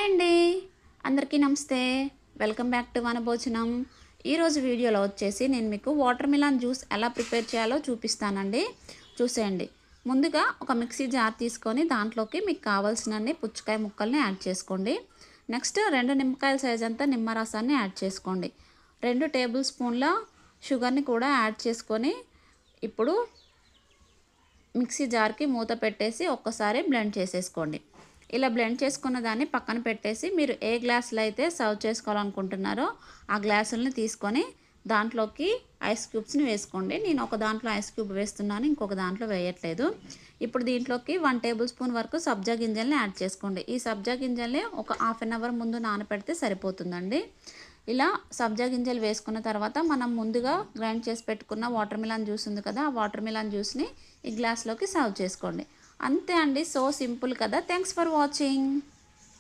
Hi అండి, అందరికీ నమస్తే. Welcome back to Vanabhojanam. ఈరోజు వీడియోలో వచ్చేసి నేను మీకు వాటర్ మిలన్ జ్యూస్ ఎలా ప్రిపేర్ చేయాలో చూపిస్తానండి. చూసేయండి. ముందుగా ఒక మిక్సీ జార్ తీసుకొని దాంట్లోకి మీకు కావాల్సినన్ని పుచ్చకాయ ముక్కల్ని యాడ్ చేసుకోండి. నెక్స్ట్ 2 నిమ్మకాయల సైజ్ అంతా నిమ్మరసాన్ని యాడ్ చేసుకోండి. 2 టేబుల్ స్పూన్ల షుగర్ని కూడా యాడ్ చేసుకొని ఇప్పుడు మిక్సీ జార్కి మూత పెట్టేసి ఒక్కసారి బ్లెండ్ చేసేసుకోండి. ఇలా బ్లెండ్ చేసుకున్న దాన్ని పక్కన పెట్టేసి మీరు ఏ గ్లాసులో అయితే సర్వ్ చేసుకోవాలనుకుంటున్నారో ఆ గ్లాసుల్ని తీసుకొని దాంట్లోకి ఐస్ క్యూబ్స్ని వేసుకోండి. నేను ఒక దాంట్లో ఐస్ క్యూబ్ వేస్తున్నాను, ఇంకొక దాంట్లో వేయట్లేదు. ఇప్పుడు దీంట్లోకి 1 టేబుల్ స్పూన్ వరకు సబ్జా గింజల్ని యాడ్ చేసుకోండి. ఈ సబ్జా గింజల్ని ఒక హాఫ్ అన్ అవర్ ముందు నానపెడితే సరిపోతుందండి. ఇలా సబ్జా గింజలు వేసుకున్న తర్వాత మనం ముందుగా గ్రైండ్ చేసి పెట్టుకున్న వాటర్ మిలన్ జ్యూస్ ఉంది కదా, ఆ వాటర్ మిలన్ జ్యూస్ని ఈ గ్లాస్లోకి సర్వ్ చేసుకోండి. అంతే అండి, సో సింపుల్ కదా. Thanks for watching.